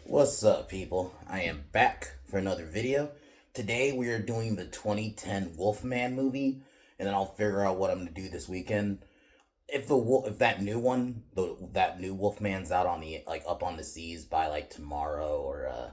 What's up, people? I am back for another video. Today we are doing the 2010 Wolfman movie, and then I'll figure out what I'm gonna do this weekend. If that new one, that new Wolfman's out on the up on the seas by like tomorrow or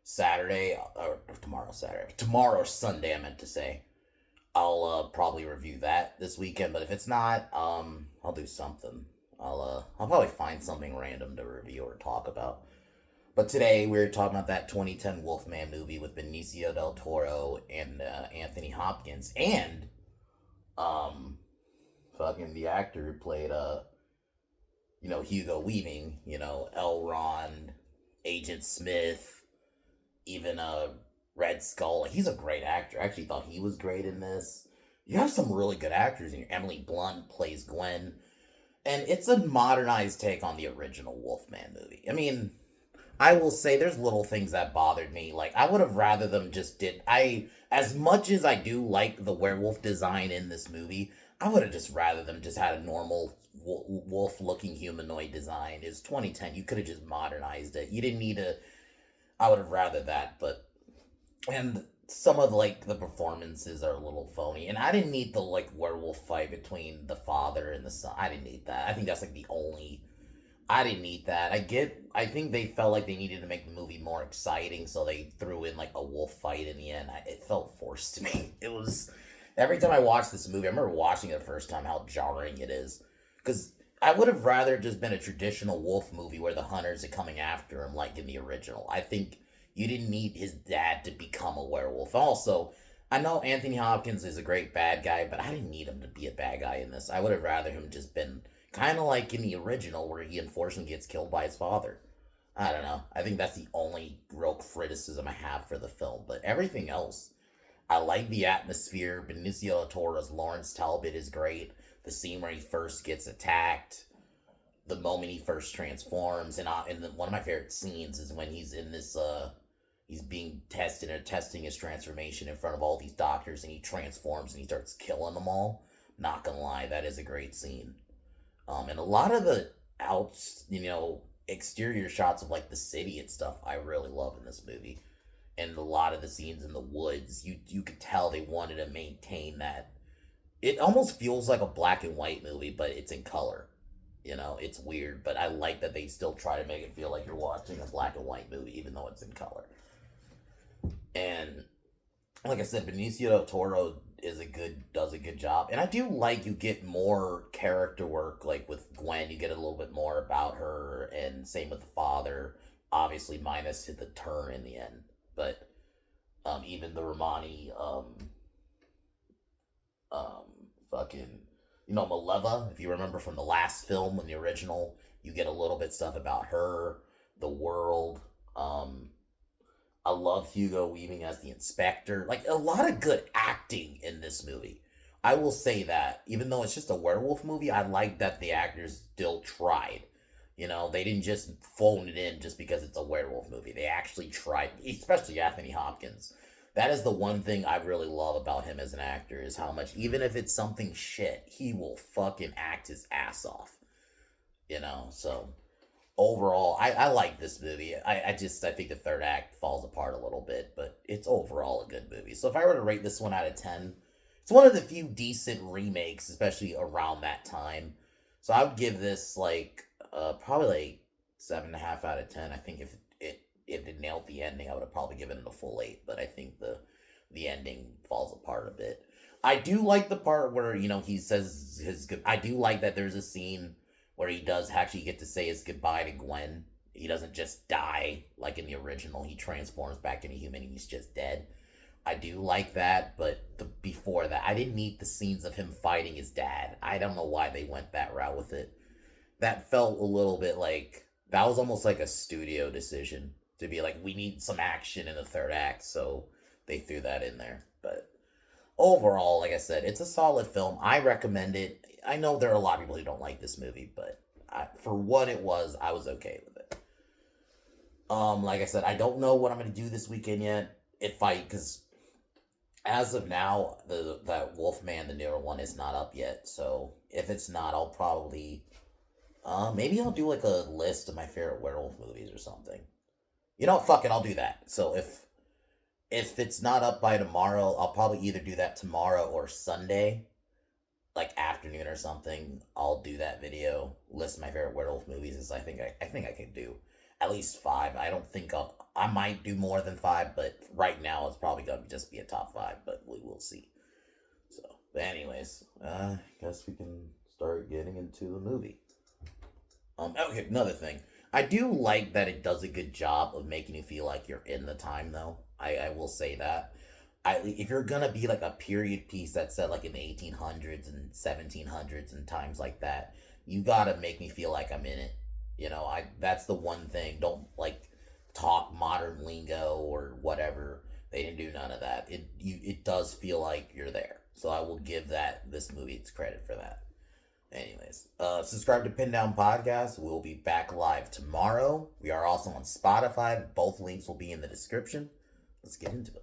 Saturday or tomorrow or Sunday, I meant to say. I'll probably review that this weekend. But if it's not, I'll do something. I'll probably find something random to review or talk about. But today we're talking about that 2010 Wolfman movie with Benicio del Toro and Anthony Hopkins and um fucking the actor who played Hugo Weaving, Elrond, Agent Smith, even Red Skull. Like, he's a great actor. I actually thought he was great in this. You have some really good actors in here. Emily Blunt plays Gwen, and it's a modernized take on the original Wolfman movie. I mean, I will say there's little things that bothered me. Like, I would have rather them just did. As much as I do like the werewolf design in this movie, I would have just rather them just had a normal wolf looking humanoid design. It's 2010. You could have just modernized it. You didn't need to. I would have rather that, but. And some of like the performances are a little phony. And I didn't need the like werewolf fight between the father and the son. I didn't need that. I think that's like the only I didn't need that. I think they felt like they needed to make the movie more exciting, so they threw in like a wolf fight in the end. It felt forced to me. It was every time I watched this movie, I remember watching it the first time how jarring it is, because I would have rather just been a traditional wolf movie where the hunters are coming after him like in the original. I think you didn't need his dad to become a werewolf. Also, I know Anthony Hopkins is a great bad guy, but I didn't need him to be a bad guy in this. I would have rather him just been kind of like in the original where he unfortunately gets killed by his father. I don't know. I think that's the only real criticism I have for the film. But everything else, I like the atmosphere. Benicio del Toro's Lawrence Talbot is great. The scene where he first gets attacked, the moment he first transforms, and one of my favorite scenes is when he's in this he's being tested or testing his transformation in front of all these doctors, and he transforms and he starts killing them all. Not gonna lie, that is a great scene. And a lot of the outs, exterior shots of like the city and stuff, I really love in this movie. And a lot of the scenes in the woods, you could tell they wanted to maintain that. It almost feels like a black and white movie, but it's in color. It's weird, but I like that they still try to make it feel like you're watching a black and white movie, even though it's in color. And like I said, Benicio del Toro does a good job, and I do like you get more character work. Like with Gwen, you get a little bit more about her, and same with the father. Obviously, minus the turn in the end, but even the Romani, um, fucking, Maleva. If you remember from the last film, in the original, you get a little bit stuff about her, the world. I love Hugo Weaving as the inspector. Like, a lot of good acting in this movie. I will say that. Even though it's just a werewolf movie, I like that the actors still tried. They didn't just phone it in just because it's a werewolf movie. They actually tried, especially Anthony Hopkins. That is the one thing I really love about him as an actor, is how much, even if it's something shit, he will fucking act his ass off. So overall, I like this movie. I think the third act falls apart a little bit, but it's overall a good movie. So if I were to rate this one out of 10, it's one of the few decent remakes, especially around that time. So I would give this like probably like 7.5 out of 10. I think if it nailed the ending, I would have probably given it a full 8. But I think the ending falls apart a bit. I do like the part where he says his good. I do like that there's a scene where he does actually get to say his goodbye to Gwen. He doesn't just die like in the original. He transforms back into human and he's just dead. I do like that, but before that, I didn't need the scenes of him fighting his dad. I don't know why they went that route with it. That felt a little bit like, that was almost like a studio decision to be like, we need some action in the third act, so they threw that in there. But overall, like I said, it's a solid film. I recommend it. I know there are a lot of people who don't like this movie, but for what it was, I was okay with it. Like I said, I don't know what I'm gonna do this weekend yet. Because as of now, that Wolfman, the newer one, is not up yet. So if it's not, I'll probably maybe I'll do like a list of my favorite werewolf movies or something. You know what? Fuck it, I'll do that. So if it's not up by tomorrow, I'll probably either do that tomorrow or Sunday, like afternoon or something. I'll do that video. List my favorite werewolf movies. Is I think I can do at least five. I don't think I might do more than five, but right now it's probably gonna just be a top five. But we will see. So, but anyways, guess we can start getting into the movie. Okay, another thing. I do like that it does a good job of making you feel like you're in the time, though. I will say that. If you're gonna be like a period piece that's set like in the 1800s and 1700s and times like that, you gotta make me feel like I'm in it. That's the one thing. Don't like talk modern lingo or whatever. They didn't do none of that. It does feel like you're there. So I will give this movie its credit for that. Anyways, subscribe to Pin Down Podcast. We'll be back live tomorrow. We are also on Spotify. Both links will be in the description. Let's get into it.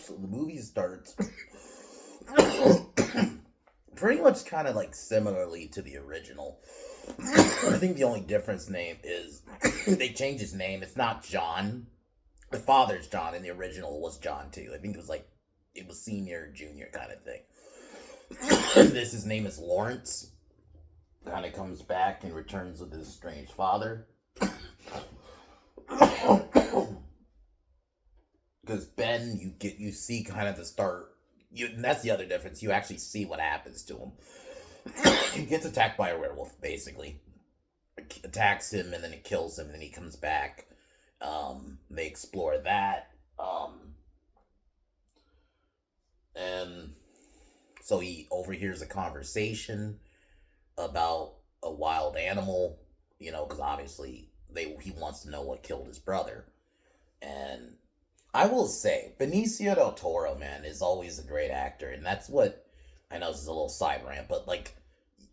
So the movie starts pretty much kind of like similarly to the original. I think the only difference name is they changed his name. It's not John. The father's John, and the original was John too. I think it was senior, junior kind of thing. His name is Lawrence. Kind of comes back and returns with his strange father. Because Ben, you see kind of the start. And that's the other difference. You actually see what happens to him. He gets attacked by a werewolf, basically. It attacks him, and then it kills him, and then he comes back. They explore that. And so he overhears a conversation about a wild animal, because obviously he wants to know what killed his brother. And I will say, Benicio del Toro, man, is always a great actor, and that's what I know. This is a little side rant, but like,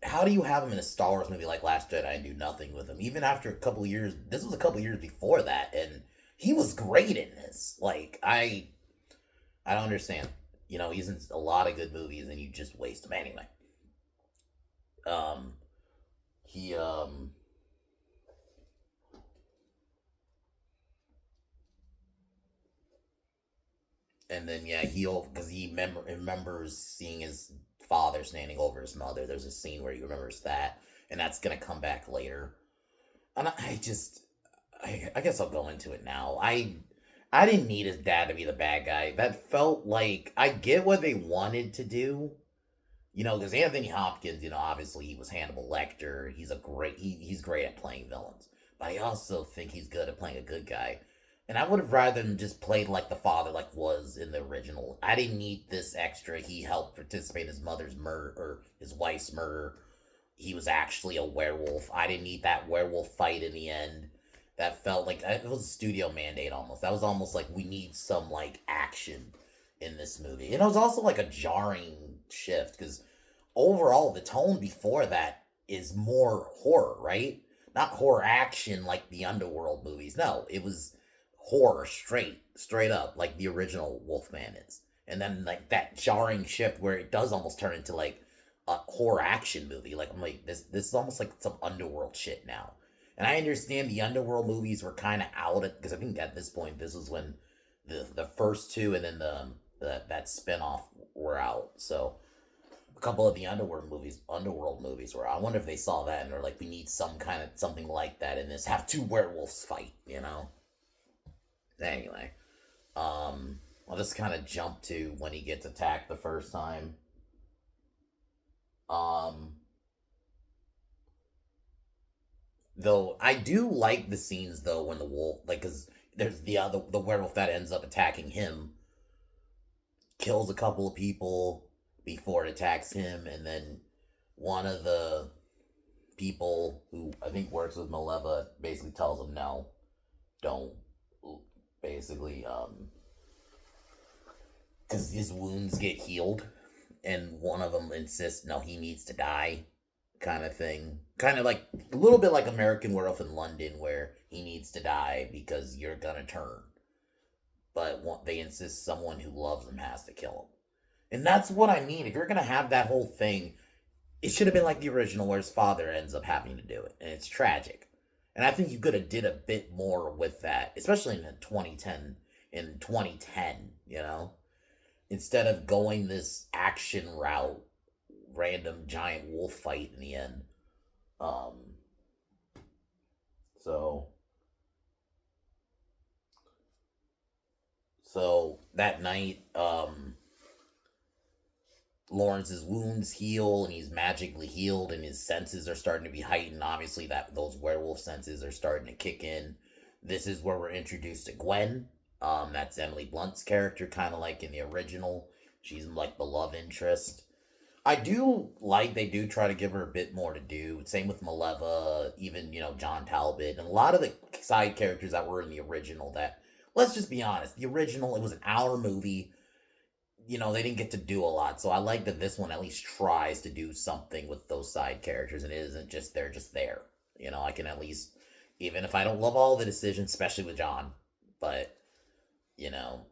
how do you have him in a Star Wars movie like Last Jedi and do nothing with him? Even after a couple of years, this was a couple of years before that, and he was great in this. Like, I don't understand. He's in a lot of good movies, and you just waste him anyway. Um, he And then yeah, because he remembers seeing his father standing over his mother. There's a scene where he remembers that, and that's gonna come back later. And I guess I'll go into it now. I didn't need his dad to be the bad guy. That felt like I get what they wanted to do. Because Anthony Hopkins, obviously he was Hannibal Lecter. He's great at playing villains, but I also think he's good at playing a good guy. And I would have rather him just played like the father, like was in the original. I didn't need this extra. He helped participate in his mother's murder or his wife's murder. He was actually a werewolf. I didn't need that werewolf fight in the end. That felt like it was a studio mandate almost. That was almost like we need some like action in this movie. And it was also like a jarring shift because overall the tone before that is more horror, right? Not horror action like the Underworld movies. No, it was horror straight up like the original Wolfman is. And then like that jarring shift where it does almost turn into like a horror action movie. Like I'm like this is almost like some Underworld shit now. And I understand the Underworld movies were kind of out because I think at this point this was when the first two and then that spinoff were out. So a couple of the Underworld movies were. I wonder if they saw that and they're like, we need something like that in this. Have two werewolves fight, Anyway, I'll just kind of jump to when he gets attacked the first time. Though I do like the scenes though when the wolf, like, cause there's the werewolf that ends up attacking him, kills a couple of people before it attacks him, and then one of the people who I think works with Maleva basically tells him no, don't, basically, because his wounds get healed, and one of them insists, no, he needs to die, kind of thing. Kind of like a little bit like American Werewolf in London, where he needs to die because you're gonna turn. But they insist someone who loves him has to kill him. And that's what I mean. If you're gonna have that whole thing, it should have been like the original, where his father ends up having to do it, and it's tragic. And I think you could have did a bit more with that, especially in 2010. In 2010, instead of going this action route, random giant wolf fight in the end. Um, so so that night, Lawrence's wounds heal and he's magically healed and his senses are starting to be heightened. Obviously, that those werewolf senses are starting to kick in. This is where we're introduced to Gwen. That's Emily Blunt's character, kind of like in the original. She's like the love interest. I do like they do try to give her a bit more to do. Same with Maleva, even John Talbot, and a lot of the side characters that were in the original. That, let's just be honest, the original, it was an hour movie. They didn't get to do a lot. So I like that this one at least tries to do something with those side characters, and it isn't just they're just there. I can at least, even if I don't love all the decisions, especially with John, but you know,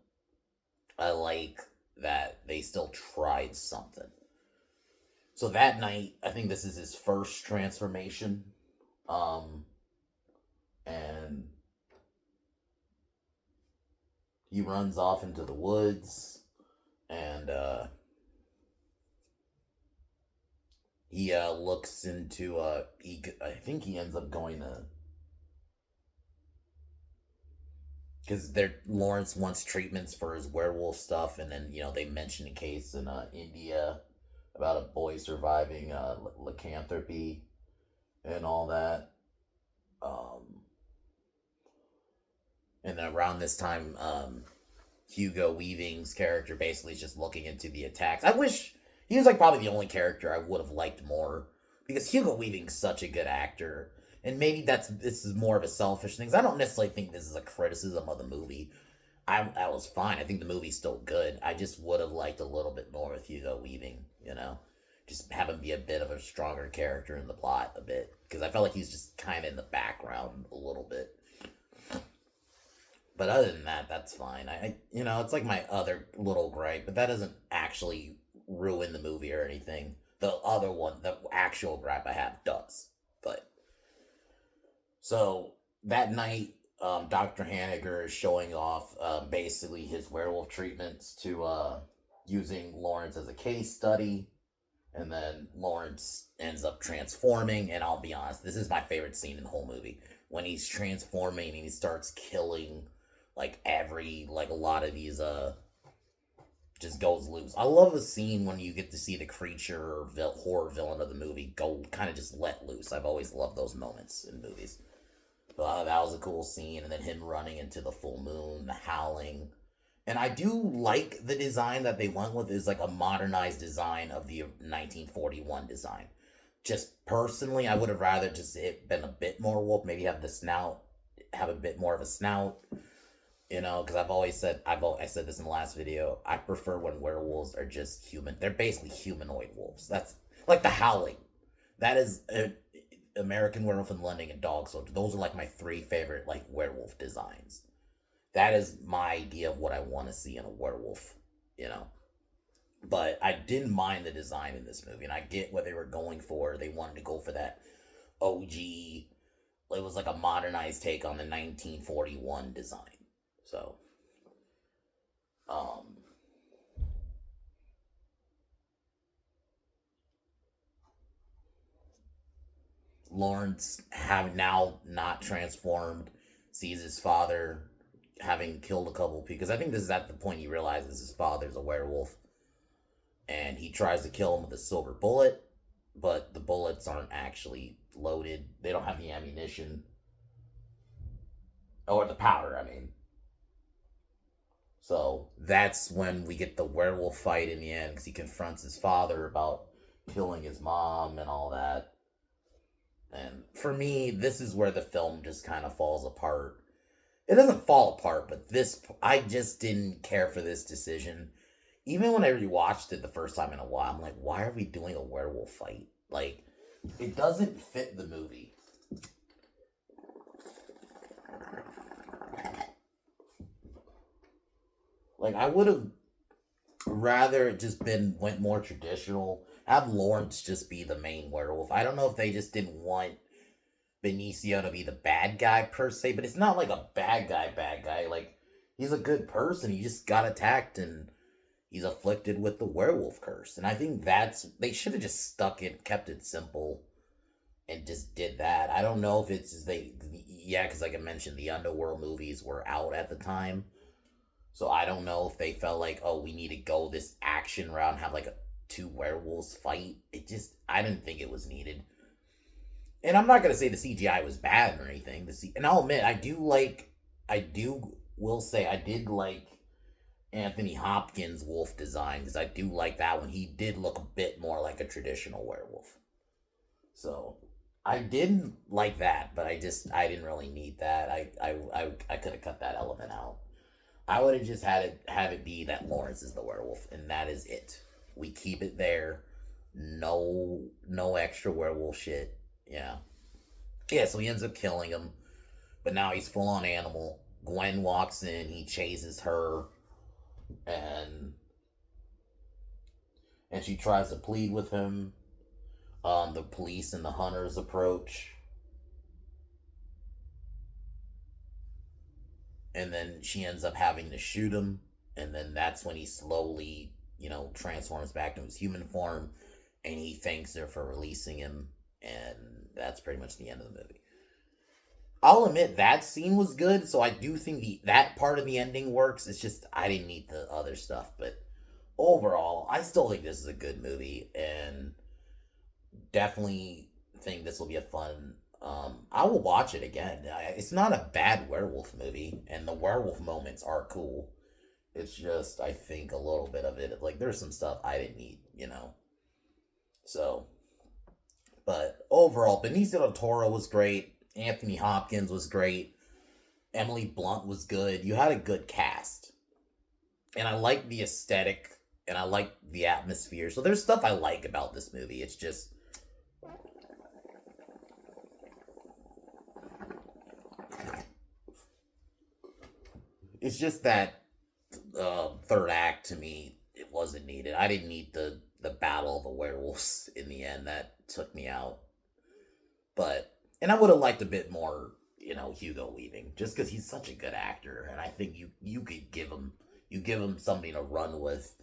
I like that they still tried something. So that night, I think this is his first transformation. Um, and he runs off into the woods and he looks into I think he ends up going to, because Lawrence wants treatments for his werewolf stuff, and then they mention a case in India about a boy surviving lycanthropy and all that. And then around this time, Hugo Weaving's character basically is just looking into the attacks. I wish he was like probably the only character I would have liked more, because Hugo Weaving's such a good actor. And maybe this is more of a selfish thing, 'cause I don't necessarily think this is a criticism of the movie. I was fine. I think the movie's still good. I just would have liked a little bit more with Hugo Weaving, just have him be a bit of a stronger character in the plot a bit, because I felt like he's just kind of in the background a little bit. But other than that, that's fine. It's like my other little gripe, but that doesn't actually ruin the movie or anything. The other one, the actual gripe I have, does. But so that night, Dr. Hanniger is showing off basically his werewolf treatments to using Lawrence as a case study. And then Lawrence ends up transforming. And I'll be honest, this is my favorite scene in the whole movie. When he's transforming and he starts killing a lot of these just goes loose. I love a scene when you get to see the creature or horror villain of the movie go kind of just let loose. I've always loved those moments in movies. That was a cool scene. And then him running into the full moon, the howling. And I do like the design that they went with, is like a modernized design of the 1941 design. Just personally, I would have rather just it been a bit more wolf, maybe have a bit more of a snout. Because I said this in the last video, I prefer when werewolves are just human. They're basically humanoid wolves. That's like the Howling. That is American Werewolf in London and Dog Soldier. Those are like my three favorite werewolf designs. That is my idea of what I want to see in a werewolf, But I didn't mind the design in this movie, and I get what they were going for. They wanted to go for that OG. It was like a modernized take on the 1941 design. So, Lawrence, have now not transformed, sees his father having killed a couple people, because I think this is at the point he realizes his father's a werewolf, and he tries to kill him with a silver bullet, but the bullets aren't actually loaded. They don't have the ammunition, or the powder, I mean. So that's when we get the werewolf fight in the end, because he confronts his father about killing his mom and all that. And for me, this is where the film just kind of falls apart. It doesn't fall apart, but I just didn't care for this decision. Even when I rewatched it the first time in a while, I'm like, why are we doing a werewolf fight? Like, it doesn't fit the movie. Like, I would have rather it just went more traditional. Have Lawrence just be the main werewolf. I don't know if they just didn't want Benicio to be the bad guy per se, but it's not like a bad guy. Like, he's a good person. He just got attacked and he's afflicted with the werewolf curse. And I think they should have just stuck it, kept it simple, and just did that. I don't know if yeah, because like I mentioned, the Underworld movies were out at the time. So I don't know if they felt like, oh, we need to go this action route and have like two werewolves fight. I didn't think it was needed. And I'm not gonna say the CGI was bad or anything. And I'll admit, will say I did like Anthony Hopkins' wolf design because I do like that one. He did look a bit more like a traditional werewolf. So I didn't like that, but I didn't really need that. I could have cut that element out. I would have just had it be that Lawrence is the werewolf, and that is it. We keep it there. No extra werewolf shit. Yeah. Yeah, so he ends up killing him, but now he's full on animal. Gwen walks in, he chases her, and she tries to plead with him. The police and the hunters approach. And then she ends up having to shoot him, and then that's when he slowly, transforms back to his human form, and he thanks her for releasing him, and that's pretty much the end of the movie. I'll admit that scene was good, so I do think that part of the ending works. It's just I didn't need the other stuff, but overall, I still think this is a good movie, and definitely think this will be a fun. I will watch it again. It's not a bad werewolf movie, and the werewolf moments are cool. It's just I think a little bit of it, like there's some stuff I didn't need. So, but overall, Benicio del Toro was great. Anthony Hopkins was great. Emily Blunt was good. You had a good cast, and I like the aesthetic, and I like the atmosphere. So there's stuff I like about this movie. It's just that third act to me, it wasn't needed. I didn't need the battle of the werewolves in the end. That took me out. And I would have liked a bit more, Hugo Weaving, just because he's such a good actor, and I think you could give him something to run with.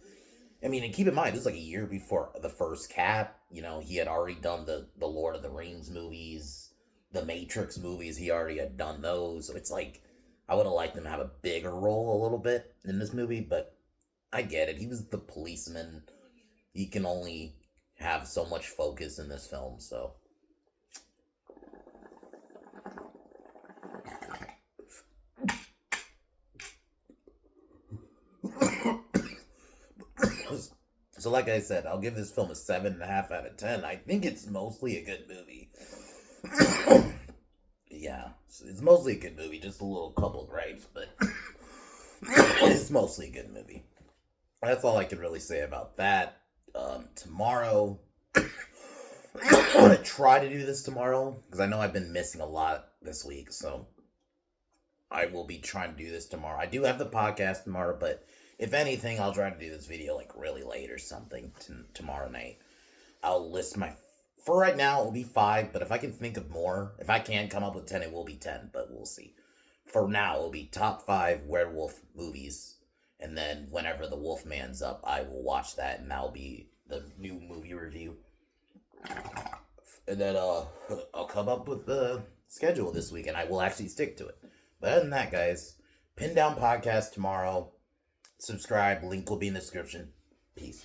I mean, and keep in mind, this is like a year before the first Cap. He had already done the Lord of the Rings movies, the Matrix movies. He already had done those, so it's like I would have liked him to have a bigger role a little bit in this movie. But I get it. He was the policeman. He can only have so much focus in this film, so. So, like I said, I'll give this film a 7.5 out of 10. I think it's mostly a good movie. Yeah, it's mostly a good movie. Just a little couple gripes, but it's mostly a good movie. That's all I can really say about that. Tomorrow, I'm going to try to do this tomorrow, because I know I've been missing a lot this week, so I will be trying to do this tomorrow. I do have the podcast tomorrow, but if anything, I'll try to do this video like really late or something tomorrow night. I'll list for right now, it will be 5, but if I can think of more, if I can come up with 10, it will be 10, but we'll see. For now, it will be top 5 werewolf movies, and then whenever the Wolfman's up, I will watch that, and that'll be the new movie review. And then I'll come up with the schedule this week, and I will actually stick to it. But other than that, guys, Pin Down Podcast tomorrow. Subscribe. Link will be in the description. Peace.